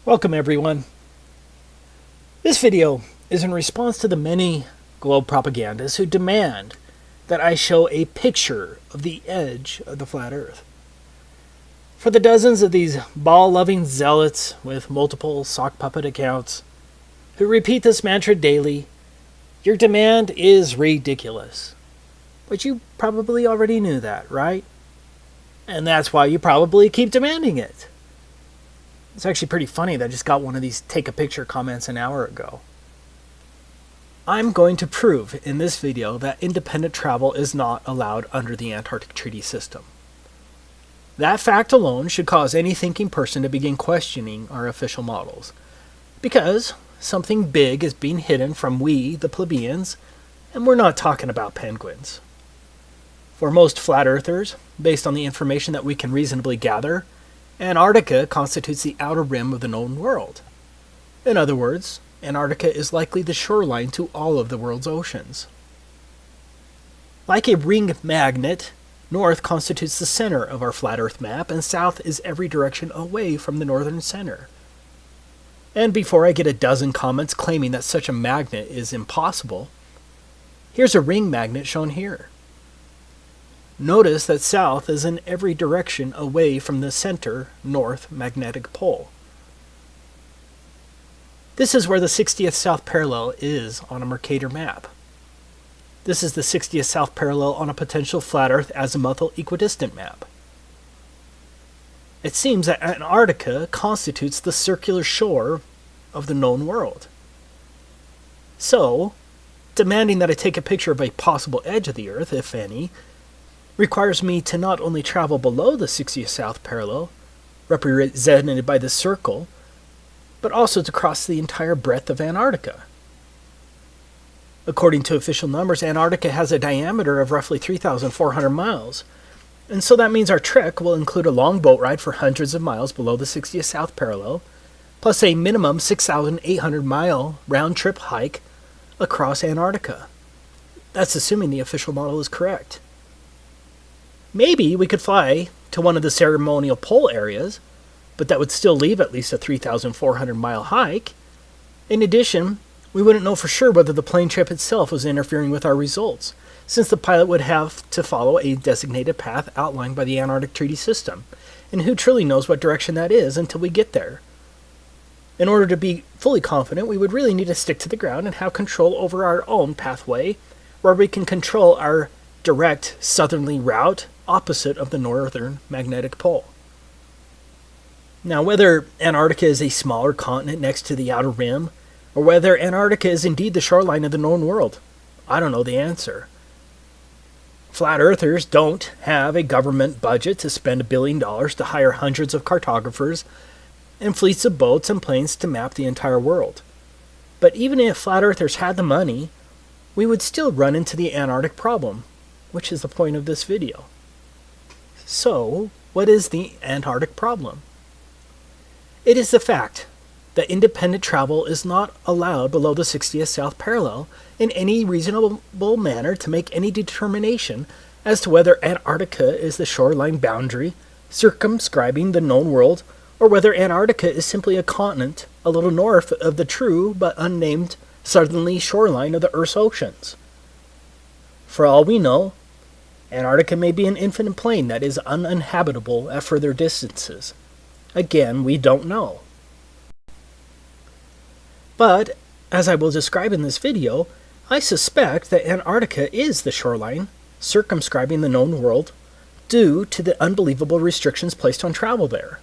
Welcome everyone. This video is in response to the many globe propagandists who demand that I show a picture of the edge of the flat earth. For the dozens of these ball-loving zealots with multiple sock puppet accounts who repeat this mantra daily, your demand is ridiculous. But you probably already knew that, right? And that's why you probably keep demanding it. It's actually pretty funny that I just got one of these take a picture comments an hour ago. I'm going to prove in this video that independent travel is not allowed under the Antarctic Treaty System. That fact alone should cause any thinking person to begin questioning our official models. Because something big is being hidden from we, the plebeians, and we're not talking about penguins. For most flat earthers, based on the information that we can reasonably gather, Antarctica constitutes the outer rim of the known world. In other words, Antarctica is likely the shoreline to all of the world's oceans. Like a ring magnet, north constitutes the center of our flat earth map, and south is every direction away from the northern center. And before I get a dozen comments claiming that such a magnet is impossible, here's a ring magnet shown here. Notice that south is in every direction away from the center north magnetic pole. This is where the 60th south parallel is on a Mercator map. This is the 60th south parallel on a potential flat earth azimuthal equidistant map. It seems that Antarctica constitutes the circular shore of the known world. So, demanding that I take a picture of a possible edge of the earth, if any, requires me to not only travel below the 60th south parallel, represented by this circle, but also to cross the entire breadth of Antarctica. According to official numbers, Antarctica has a diameter of roughly 3,400 miles, and so that means our trek will include a long boat ride for hundreds of miles below the 60th south parallel, plus a minimum 6,800-mile round-trip hike across Antarctica. That's assuming the official model is correct. Maybe we could fly to one of the ceremonial pole areas, but that would still leave at least a 3,400-mile hike. In addition, we wouldn't know for sure whether the plane trip itself was interfering with our results, since the pilot would have to follow a designated path outlined by the Antarctic Treaty System, and who truly knows what direction that is until we get there. In order to be fully confident, we would really need to stick to the ground and have control over our own pathway, where we can control our direct southerly route opposite of the northern magnetic pole. Now, whether Antarctica is a smaller continent next to the outer rim, or whether Antarctica is indeed the shoreline of the known world, I don't know the answer. Flat earthers don't have a government budget to spend $1 billion to hire hundreds of cartographers and fleets of boats and planes to map the entire world. But even if flat earthers had the money, we would still run into the Antarctic problem, which is the point of this video. So, what is the Antarctic problem? It is the fact that independent travel is not allowed below the 60th south parallel in any reasonable manner to make any determination as to whether Antarctica is the shoreline boundary circumscribing the known world, or whether Antarctica is simply a continent a little north of the true but unnamed southerly shoreline of the Earth's oceans. For all we know, Antarctica may be an infinite plain that is uninhabitable at further distances. Again, we don't know. But, as I will describe in this video, I suspect that Antarctica is the shoreline circumscribing the known world due to the unbelievable restrictions placed on travel there.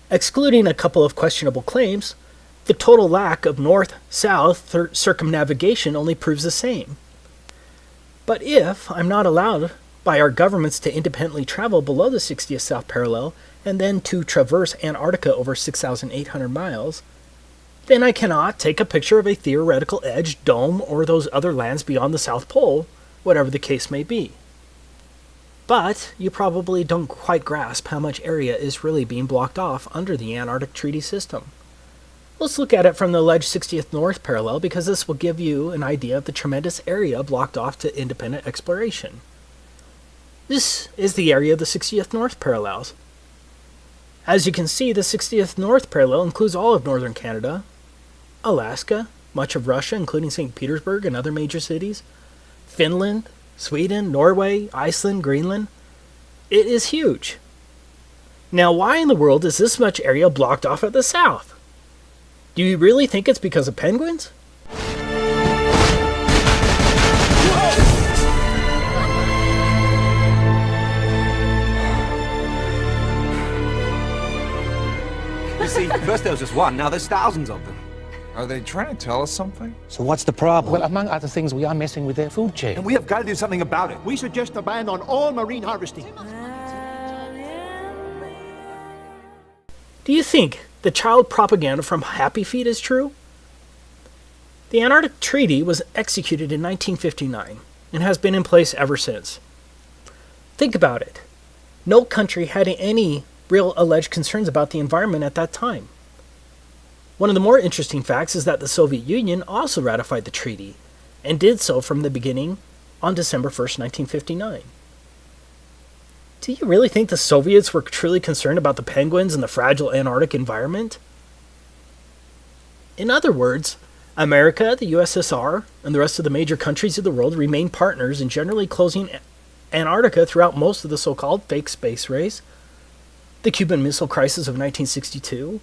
Excluding a couple of questionable claims, the total lack of north-south circumnavigation only proves the same. But if I'm not allowed by our governments to independently travel below the 60th south parallel and then to traverse Antarctica over 6,800 miles, then I cannot take a picture of a theoretical edge, dome, or those other lands beyond the South Pole, whatever the case may be. But you probably don't quite grasp how much area is really being blocked off under the Antarctic Treaty System. Let's look at it from the alleged 60th north parallel, because this will give you an idea of the tremendous area blocked off to independent exploration. This is the area of the 60th north parallels. As you can see, the 60th North parallel includes all of northern Canada, Alaska, much of Russia, including St. Petersburg and other major cities, Finland, Sweden, Norway, Iceland, Greenland. It is huge. Now, why in the world is this much area blocked off at the south? Do you really think it's because of penguins? You see, first there was just one, now there's thousands of them. Are they trying to tell us something? So what's the problem? Well, among other things, we are messing with their food chain. And we have got to do something about it. We suggest a ban on all marine harvesting. Do you think the child propaganda from Happy Feet is true? The Antarctic Treaty was executed in 1959 and has been in place ever since. Think about it. No country had any real alleged concerns about the environment at that time. One of the more interesting facts is that the Soviet Union also ratified the treaty, and did so from the beginning on December 1st, 1959. Do you really think the Soviets were truly concerned about the penguins and the fragile Antarctic environment? In other words, America, the USSR, and the rest of the major countries of the world remained partners in generally closing Antarctica throughout most of the so-called fake space race, the Cuban Missile Crisis of 1962,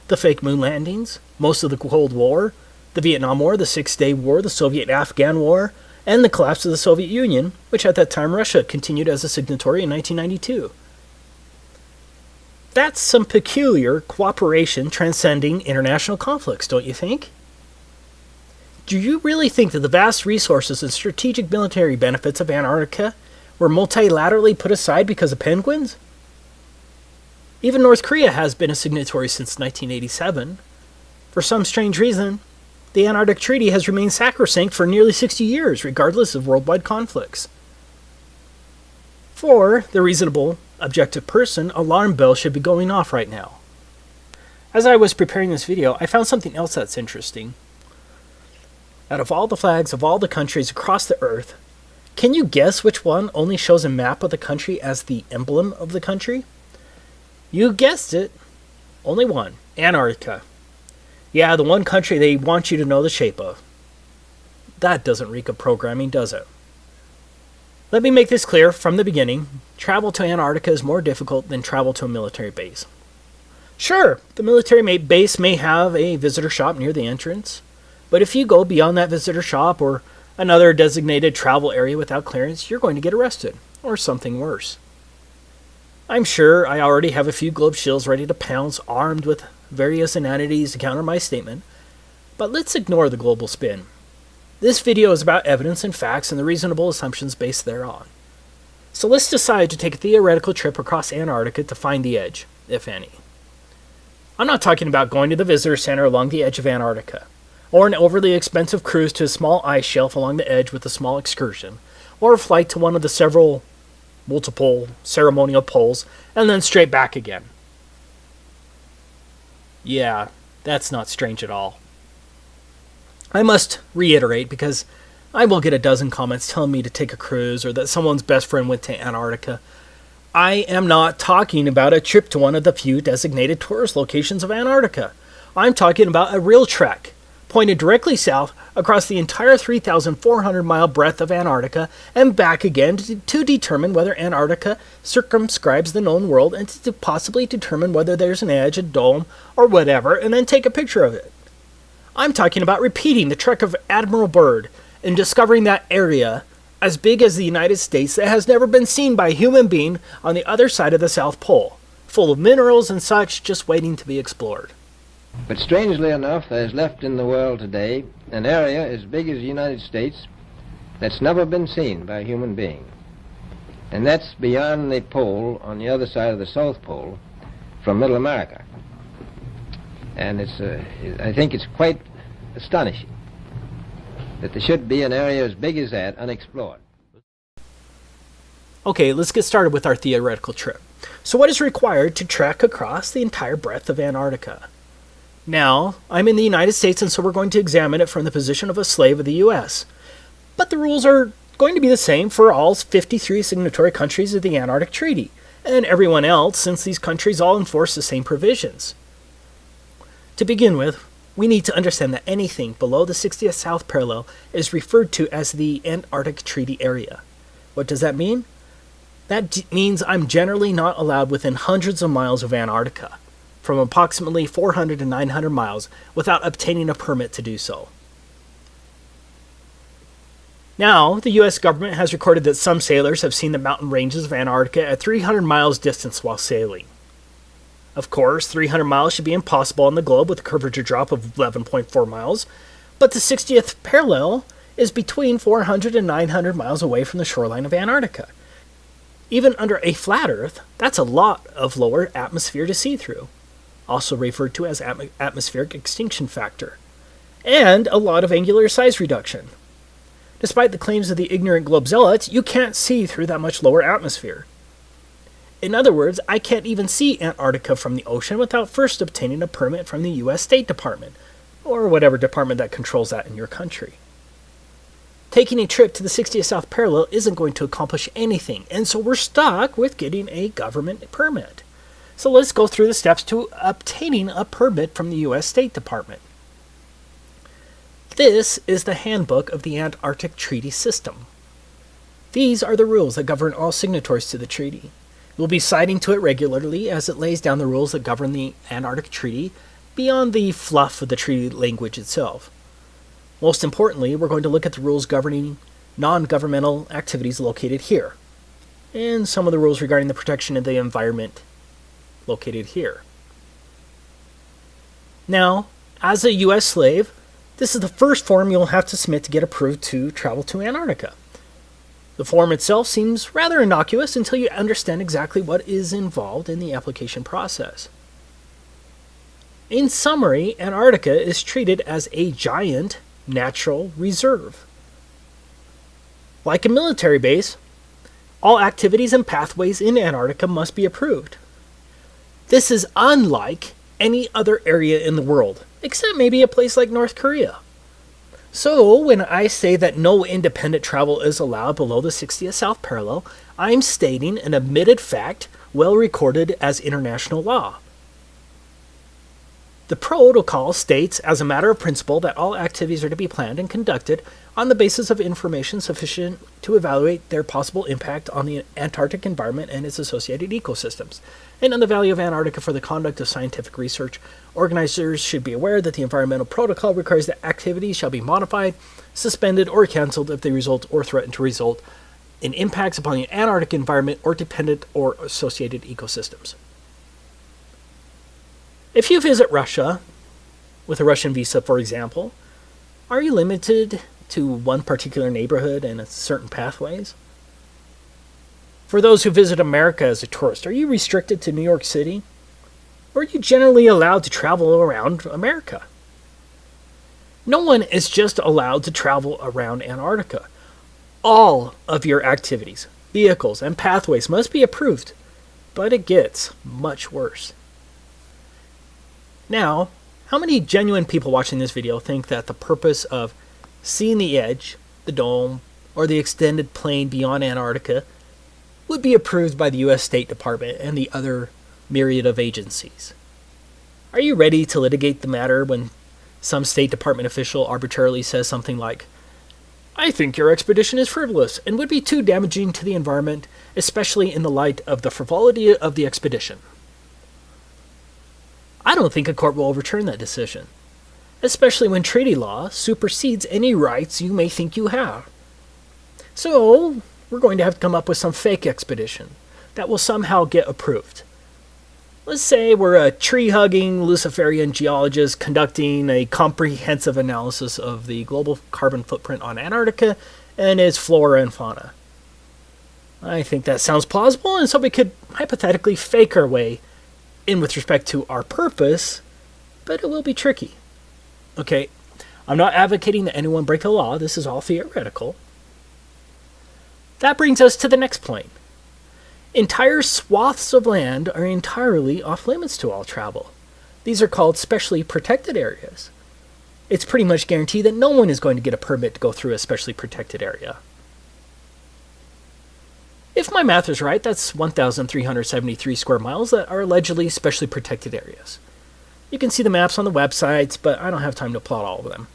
the fake moon landings, most of the Cold War, the Vietnam War, the Six-Day War, the Soviet-Afghan War, and the collapse of the Soviet Union, which at that time Russia continued as a signatory in 1992. That's some peculiar cooperation transcending international conflicts, don't you think? Do you really think that the vast resources and strategic military benefits of Antarctica were multilaterally put aside because of penguins? Even North Korea has been a signatory since 1987. For some strange reason, the Antarctic Treaty has remained sacrosanct for nearly 60 years, regardless of worldwide conflicts. For the reasonable, objective person, alarm bells should be going off right now. As I was preparing this video, I found something else that's interesting. Out of all the flags of all the countries across the Earth, can you guess which one only shows a map of the country as the emblem of the country? You guessed it. Only one. Antarctica. Yeah, the one country they want you to know the shape of. That doesn't reek of programming, does it? Let me make this clear from the beginning. Travel to Antarctica is more difficult than travel to a military base. Sure, the military base may have a visitor shop near the entrance, but if you go beyond that visitor shop or another designated travel area without clearance, you're going to get arrested, or something worse. I'm sure I already have a few globe shills ready to pounce, armed with various inanities to counter my statement, but let's ignore the global spin. This video is about evidence and facts and the reasonable assumptions based thereon. So let's decide to take a theoretical trip across Antarctica to find the edge, if any. I'm not talking about going to the visitor center along the edge of Antarctica, or an overly expensive cruise to a small ice shelf along the edge with a small excursion, or a flight to one of the multiple ceremonial poles, and then straight back again. Yeah, that's not strange at all. I must reiterate, because I will get a dozen comments telling me to take a cruise or that someone's best friend went to Antarctica. I am not talking about a trip to one of the few designated tourist locations of Antarctica. I'm talking about a real trek, pointed directly south across the entire 3,400-mile breadth of Antarctica and back again to determine whether Antarctica circumscribes the known world and to possibly determine whether there's an edge, a dome, or whatever, and then take a picture of it. I'm talking about repeating the trek of Admiral Byrd and discovering that area as big as the United States that has never been seen by a human being on the other side of the South Pole, full of minerals and such just waiting to be explored. But strangely enough, there's left in the world today an area as big as the United States that's never been seen by a human being. And that's beyond the pole on the other side of the South Pole from Middle America. And I think it's quite astonishing that there should be an area as big as that unexplored. Okay, let's get started with our theoretical trip. So what is required to trek across the entire breadth of Antarctica? Now, I'm in the United States, and so we're going to examine it from the position of a slave of the U.S. But the rules are going to be the same for all 53 signatory countries of the Antarctic Treaty. and everyone else, since these countries all enforce the same provisions. To begin with, we need to understand that anything below the 60th south parallel is referred to as the Antarctic Treaty Area. What does that mean? That means I'm generally not allowed within hundreds of miles of Antarctica, from approximately 400 to 900 miles, without obtaining a permit to do so. Now, the U.S. government has recorded that some sailors have seen the mountain ranges of Antarctica at 300 miles distance while sailing. Of course, 300 miles should be impossible on the globe with a curvature drop of 11.4 miles, but the 60th parallel is between 400 and 900 miles away from the shoreline of Antarctica. Even under a flat Earth, that's a lot of lower atmosphere to see through, also referred to as atmospheric extinction factor, and a lot of angular size reduction. Despite the claims of the ignorant globe zealots, you can't see through that much lower atmosphere. In other words, I can't even see Antarctica from the ocean without first obtaining a permit from the U.S. State Department, or whatever department that controls that in your country. Taking a trip to the 60th South Parallel isn't going to accomplish anything, and so we're stuck with getting a government permit. So let's go through the steps to obtaining a permit from the U.S. State Department. This is the handbook of the Antarctic Treaty System. These are the rules that govern all signatories to the treaty. We'll be citing to it regularly as it lays down the rules that govern the Antarctic Treaty beyond the fluff of the treaty language itself. Most importantly, we're going to look at the rules governing non-governmental activities located here, and some of the rules regarding the protection of the environment located here. Now, as a U.S. slave, this is the first form you'll have to submit to get approved to travel to Antarctica. The form itself seems rather innocuous until you understand exactly what is involved in the application process. In summary, Antarctica is treated as a giant natural reserve. Like a military base, all activities and pathways in Antarctica must be approved. This is unlike any other area in the world, except maybe a place like North Korea. So, when I say that no independent travel is allowed below the 60th South Parallel, I'm stating an admitted fact well recorded as international law. The protocol states, as a matter of principle, that all activities are to be planned and conducted on the basis of information sufficient to evaluate their possible impact on the Antarctic environment and its associated ecosystems, and on the value of Antarctica for the conduct of scientific research. Organizers should be aware that the environmental protocol requires that activities shall be modified, suspended, or canceled if they result or threaten to result in impacts upon the Antarctic environment or dependent or associated ecosystems. If you visit Russia, with a Russian visa for example, are you limited to one particular neighborhood and certain pathways? For those who visit America as a tourist, are you restricted to New York City? Or are you generally allowed to travel around America? No one is just allowed to travel around Antarctica. All of your activities, vehicles, and pathways must be approved, but it gets much worse. Now, how many genuine people watching this video think that the purpose of seeing the edge, the dome, or the extended plain beyond Antarctica would be approved by the U.S. State Department and the other myriad of agencies? Are you ready to litigate the matter when some State Department official arbitrarily says something like, "I think your expedition is frivolous and would be too damaging to the environment, especially in the light of the frivolity of the expedition"? I don't think a court will overturn that decision, especially when treaty law supersedes any rights you may think you have. So, we're going to have to come up with some fake expedition that will somehow get approved. Let's say we're a tree-hugging Luciferian geologist conducting a comprehensive analysis of the global carbon footprint on Antarctica and its flora and fauna. I think that sounds plausible, and so we could hypothetically fake our way in with respect to our purpose, but it will be tricky. Okay, I'm not advocating that anyone break the law. This is all theoretical. That brings us to the next point. Entire swaths of land are entirely off limits to all travel. These are called specially protected areas. It's pretty much guaranteed that no one is going to get a permit to go through a specially protected area. If my math is right, that's 1,373 square miles that are allegedly specially protected areas. You can see the maps on the websites, but I don't have time to plot all of them.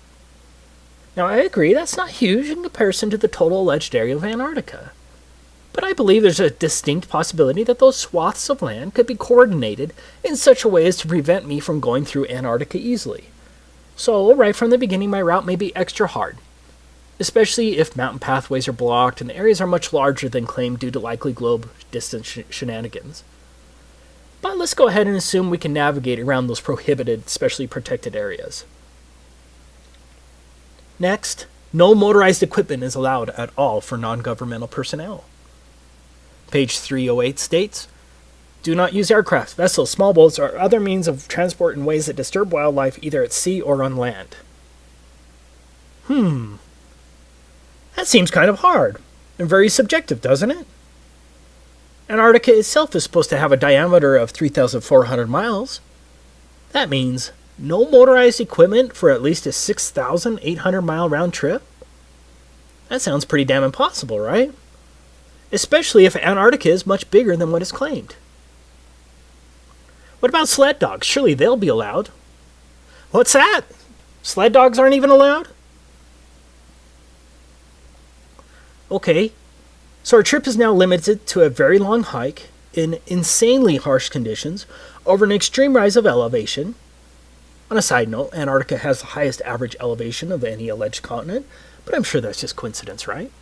Now, I agree that's not huge in comparison to the total alleged area of Antarctica. But I believe there's a distinct possibility that those swaths of land could be coordinated in such a way as to prevent me from going through Antarctica easily. So, right from the beginning, my route may be extra hard, especially if mountain pathways are blocked and the areas are much larger than claimed due to likely globe distance shenanigans. But let's go ahead and assume we can navigate around those prohibited, specially protected areas. Next, no motorized equipment is allowed at all for non-governmental personnel. Page 308 states, do not use aircraft, vessels, small boats, or other means of transport in ways that disturb wildlife either at sea or on land. That seems kind of hard and very subjective, doesn't it? Antarctica itself is supposed to have a diameter of 3,400 miles. That means no motorized equipment for at least a 6,800 mile round trip? That sounds pretty damn impossible, right? Especially if Antarctica is much bigger than what is claimed. What about sled dogs? Surely they'll be allowed. What's that? Sled dogs aren't even allowed? Okay, so our trip is now limited to a very long hike in insanely harsh conditions over an extreme rise of elevation. On a side note, Antarctica has the highest average elevation of any alleged continent, but I'm sure that's just coincidence, right?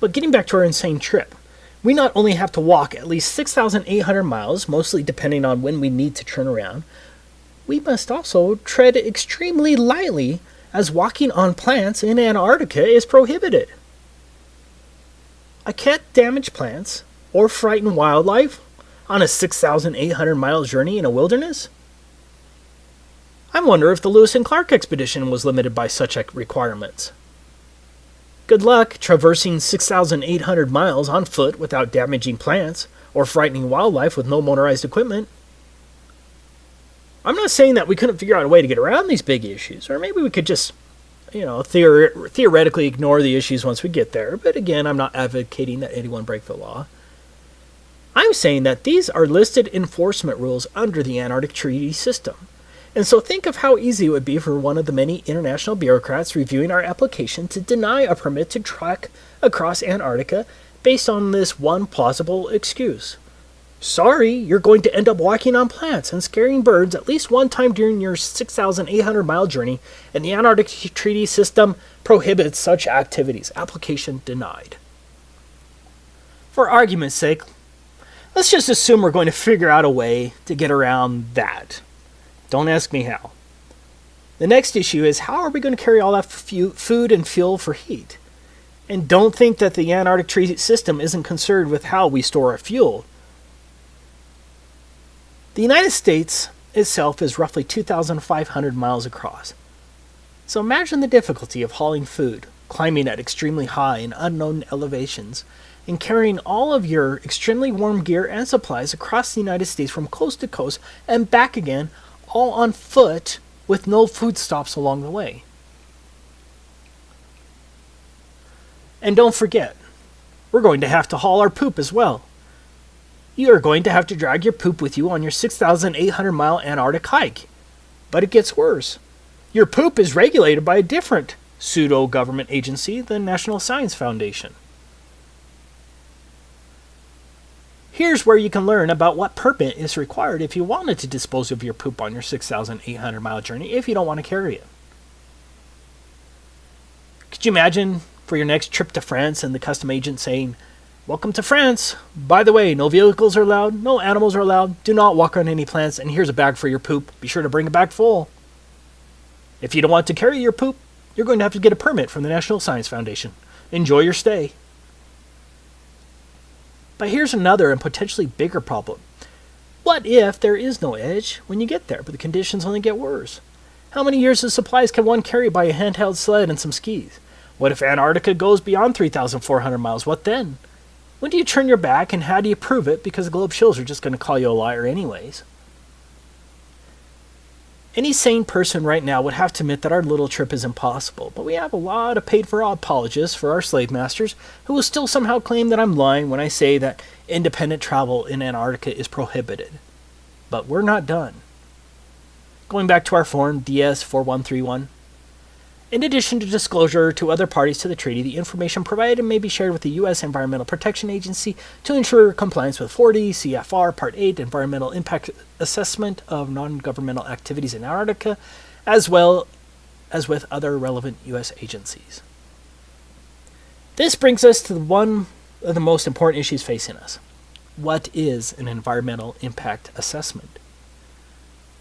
But getting back to our insane trip, we not only have to walk at least 6,800 miles, mostly depending on when we need to turn around, we must also tread extremely lightly as walking on plants in Antarctica is prohibited. I can't damage plants or frighten wildlife on a 6,800 mile journey in a wilderness? I wonder if the Lewis and Clark expedition was limited by such requirements. Good luck traversing 6,800 miles on foot without damaging plants or frightening wildlife with no motorized equipment. I'm not saying that we couldn't figure out a way to get around these big issues, or maybe we could just, theoretically ignore the issues once we get there, but again, I'm not advocating that anyone break the law. I'm saying that these are listed enforcement rules under the Antarctic Treaty system. And so think of how easy it would be for one of the many international bureaucrats reviewing our application to deny a permit to trek across Antarctica based on this one plausible excuse. Sorry, you're going to end up walking on plants and scaring birds at least one time during your 6,800 mile journey, and the Antarctic Treaty System prohibits such activities. Application denied. For argument's sake, let's just assume we're going to figure out a way to get around that. Don't ask me how. The next issue is, how are we going to carry all that food and fuel for heat? And don't think that the Antarctic Treaty System isn't concerned with how we store our fuel. The United States itself is roughly 2,500 miles across. So imagine the difficulty of hauling food, climbing at extremely high and unknown elevations, and carrying all of your extremely warm gear and supplies across the United States from coast to coast and back again, all on foot with no food stops along the way. And don't forget, we're going to have to haul our poop as well. You are going to have to drag your poop with you on your 6,800 mile Antarctic hike. But it gets worse. Your poop is regulated by a different pseudo-government agency, the National Science Foundation. Here's where you can learn about what permit is required if you wanted to dispose of your poop on your 6,800 mile journey if you don't want to carry it. Could you imagine for your next trip to France and the custom agent saying, "Welcome to France. By the way, no vehicles are allowed, no animals are allowed, do not walk on any plants, and here's a bag for your poop. Be sure to bring it back full." If you don't want to carry your poop, you're going to have to get a permit from the National Science Foundation. Enjoy your stay. But here's another and potentially bigger problem. What if there is no edge when you get there, but the conditions only get worse? How many years of supplies can one carry by a handheld sled and some skis? What if Antarctica goes beyond 3,400 miles? What then? When do you turn your back, and how do you prove it? Because the globe shows are just going to call you a liar anyways. Any sane person right now would have to admit that our little trip is impossible, but we have a lot of paid-for apologists for our slave masters who will still somehow claim that I'm lying when I say that independent travel in Antarctica is prohibited. But we're not done. Going back to our form DS4131, in addition to disclosure to other parties to the treaty, the information provided may be shared with the U.S. Environmental Protection Agency to ensure compliance with 40 CFR Part 8 Environmental Impact Assessment of Non-Governmental Activities in Antarctica, as well as with other relevant U.S. agencies. This brings us to one of the most important issues facing us. What is an environmental impact assessment?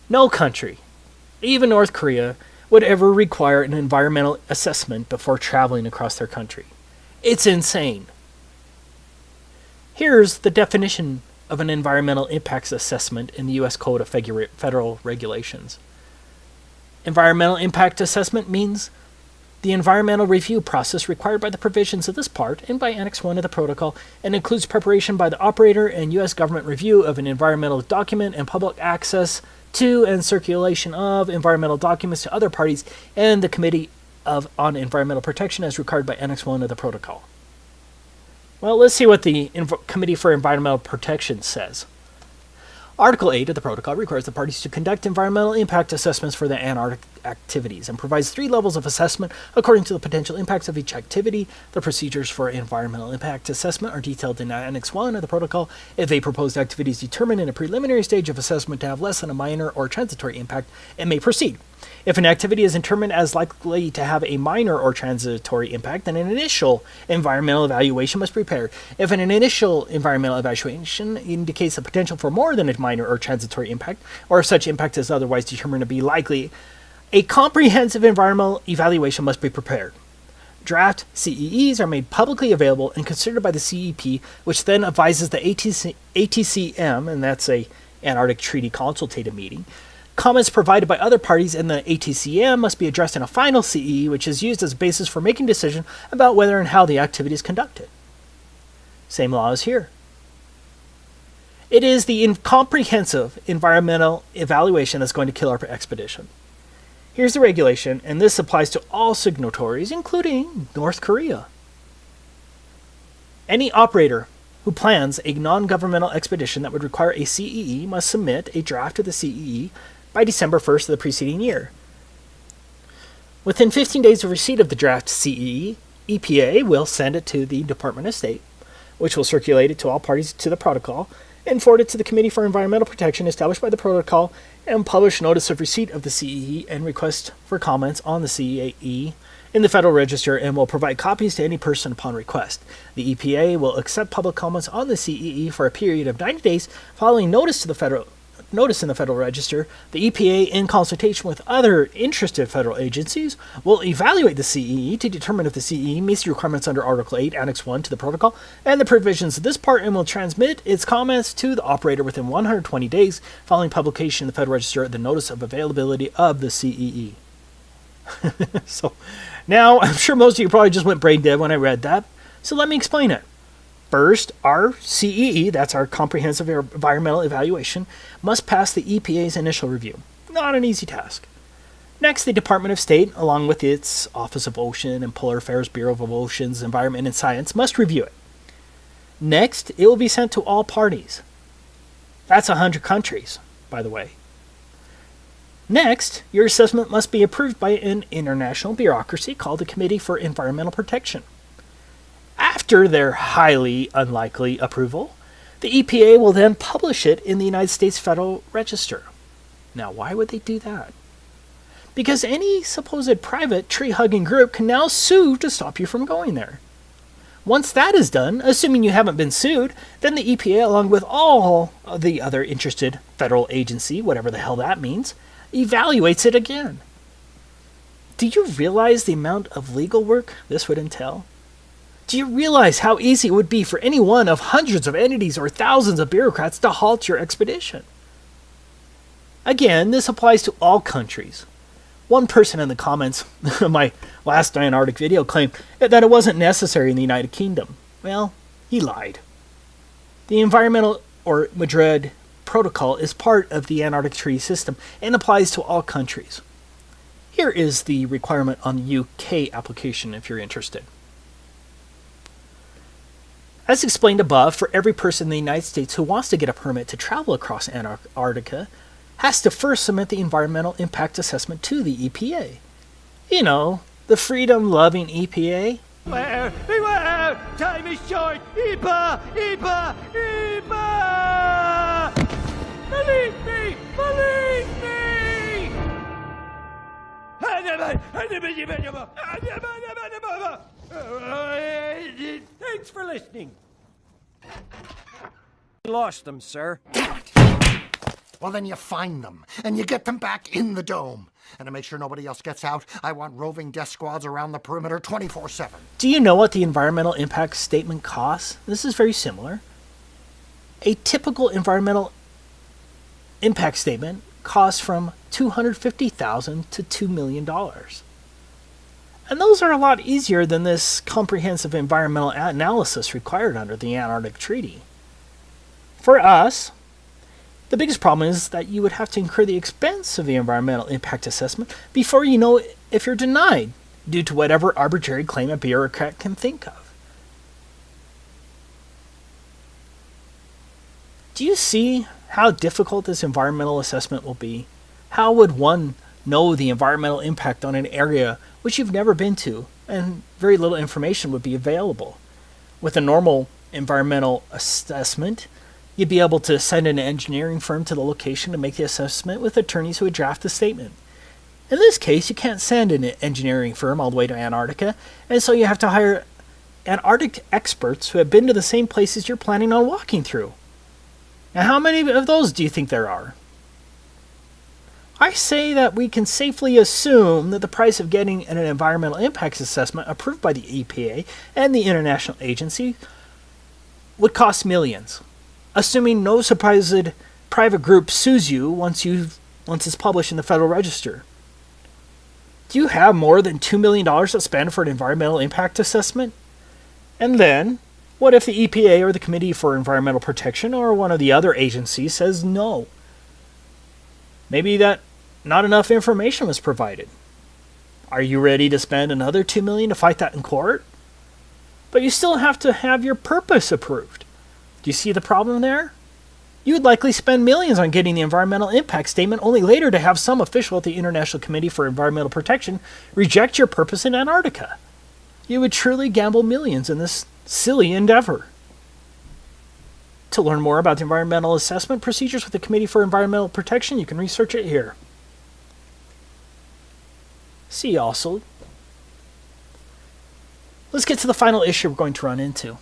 No country, even North Korea, would ever require an environmental assessment before traveling across their country. It's insane. Here's the definition of an environmental impacts assessment in the U.S. Code of Federal Regulations. Environmental impact assessment means the environmental review process required by the provisions of this part and by Annex 1 of the Protocol, and includes preparation by the operator and U.S. government review of an environmental document and public access to and circulation of environmental documents to other parties and the Committee on Environmental Protection as required by Annex 1 of the Protocol. Well, let's see what the Committee for Environmental Protection says. Article 8 of the Protocol requires the parties to conduct environmental impact assessments for the Antarctic activities and provides 3 levels of assessment according to the potential impacts of each activity. The procedures for environmental impact assessment are detailed in Annex 1 of the Protocol. If a proposed activity is determined in a preliminary stage of assessment to have less than a minor or transitory impact, it may proceed. If an activity is determined as likely to have a minor or transitory impact, then an initial environmental evaluation must be prepared. If an initial environmental evaluation indicates the potential for more than a minor or transitory impact, or if such impact is otherwise determined to be likely, a comprehensive environmental evaluation must be prepared. Draft CEEs are made publicly available and considered by the CEP, which then advises the ATCM, and that's a Antarctic Treaty Consultative Meeting. Comments provided by other parties in the ATCM must be addressed in a final CEE, which is used as a basis for making a decision about whether and how the activity is conducted. Same law as here. It is the comprehensive environmental evaluation that's going to kill our expedition. Here's the regulation, and this applies to all signatories, including North Korea. Any operator who plans a non-governmental expedition that would require a CEE must submit a draft of the CEE by December 1st of the preceding year. Within 15 days of receipt of the draft CEE, EPA will send it to the Department of State, which will circulate it to all parties to the protocol, and forward it to the Committee for Environmental Protection established by the protocol, and publish notice of receipt of the CEE and request for comments on the CEE in the Federal Register, and will provide copies to any person upon request. The EPA will accept public comments on the CEE for a period of 90 days following notice in the Federal Register. The EPA, in consultation with other interested federal agencies, will evaluate the CEE to determine if the CEE meets the requirements under Article 8, Annex 1 to the Protocol and the provisions of this part, and will transmit its comments to the operator within 120 days following publication in the Federal Register of the notice of availability of the CEE. So, now, I'm sure most of you probably just went brain dead when I read that, so let me explain it. First, our CEE, that's our Comprehensive Environmental Evaluation, must pass the EPA's initial review. Not an easy task. Next, the Department of State, along with its Office of Ocean and Polar Affairs Bureau of Oceans, Environment, and Science, must review it. Next, it will be sent to all parties. That's 100 countries, by the way. Next, your assessment must be approved by an international bureaucracy called the Committee for Environmental Protection. After their highly unlikely approval, the EPA will then publish it in the United States Federal Register. Now, why would they do that? Because any supposed private tree-hugging group can now sue to stop you from going there. Once that is done, assuming you haven't been sued, then the EPA, along with all of the other interested federal agency, whatever the hell that means, evaluates it again. Do you realize the amount of legal work this would entail? Do you realize how easy it would be for any one of hundreds of entities or thousands of bureaucrats to halt your expedition? Again, this applies to all countries. One person in the comments of my last Antarctic video claimed that it wasn't necessary in the United Kingdom. Well, he lied. The Environmental or Madrid Protocol is part of the Antarctic Treaty System and applies to all countries. Here is the requirement on the UK application if you're interested. As explained above, for every person in the United States who wants to get a permit to travel across Antarctica, has to first submit the environmental impact assessment to the EPA. You know, the freedom-loving EPA. Beware! Beware! Time is short! EPA! EPA! EPA! Believe me! Believe me! Thanks for listening. Lost them, sir. Well, then you find them, and you get them back in the dome. And to make sure nobody else gets out, I want roving death squads around the perimeter 24/7. Do you know what the environmental impact statement costs? This is very similar. A typical environmental impact statement costs from $250,000 to $2 million. And those are a lot easier than this comprehensive environmental analysis required under the Antarctic Treaty. For us, the biggest problem is that you would have to incur the expense of the environmental impact assessment before you know if you're denied, due to whatever arbitrary claim a bureaucrat can think of. Do you see how difficult this environmental assessment will be? How would one know the environmental impact on an area which you've never been to, and very little information would be available? With a normal environmental assessment, you'd be able to send an engineering firm to the location to make the assessment with attorneys who would draft the statement. In this case, you can't send an engineering firm all the way to Antarctica, and so you have to hire Antarctic experts who have been to the same places you're planning on walking through. Now, how many of those do you think there are? I say that we can safely assume that the price of getting an environmental impacts assessment approved by the EPA and the international agency would cost millions, assuming no supposed private group sues you once it's published in the Federal Register. Do you have more than $2 million to spend for an environmental impact assessment? And then, what if the EPA or the Committee for Environmental Protection or one of the other agencies says no? Maybe that not enough information was provided. Are you ready to spend another $2 million to fight that in court? But you still have to have your purpose approved. Do you see the problem there? You would likely spend millions on getting the environmental impact statement, only later to have some official at the International Committee for Environmental Protection reject your purpose in Antarctica. You would truly gamble millions in this silly endeavor. To learn more about the environmental assessment procedures with the Committee for Environmental Protection, you can research it here. See also, let's get to the final issue we're going to run into.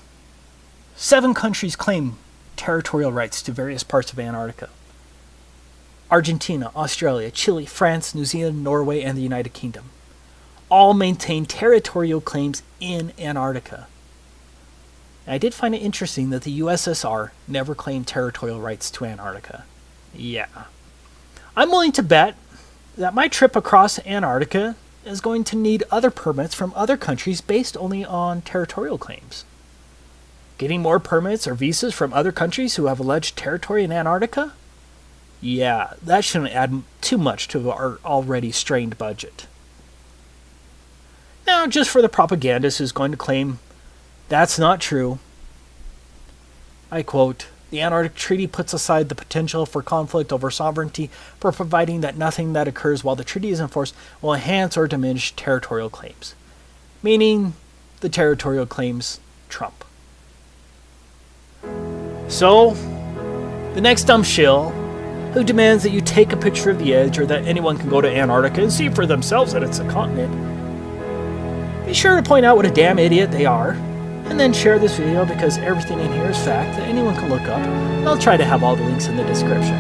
7 countries claim territorial rights to various parts of Antarctica. Argentina, Australia, Chile, France, New Zealand, Norway, and the United Kingdom all maintain territorial claims in Antarctica. I did find it interesting that the USSR never claimed territorial rights to Antarctica. Yeah. I'm willing to bet that my trip across Antarctica is going to need other permits from other countries based only on territorial claims. Getting more permits or visas from other countries who have alleged territory in Antarctica? Yeah, that shouldn't add too much to our already strained budget. Now, just for the propagandist who's going to claim that's not true, I quote, "The Antarctic Treaty puts aside the potential for conflict over sovereignty for providing that nothing that occurs while the treaty is enforced will enhance or diminish territorial claims." Meaning, the territorial claims trump. So, the next dumb shill who demands that you take a picture of the edge or that anyone can go to Antarctica and see for themselves that it's a continent, be sure to point out what a damn idiot they are, and then share this video because everything in here is fact that anyone can look up, and I'll try to have all the links in the description.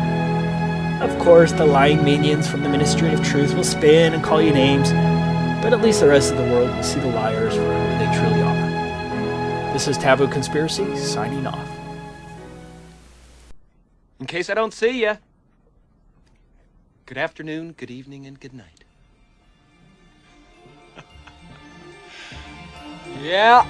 Of course, the lying minions from the Ministry of Truth will spin and call you names, but at least the rest of the world will see the liars for who they truly are. This is Taboo Conspiracy, signing off. In case I don't see ya. Good afternoon, good evening, and good night. Yeah.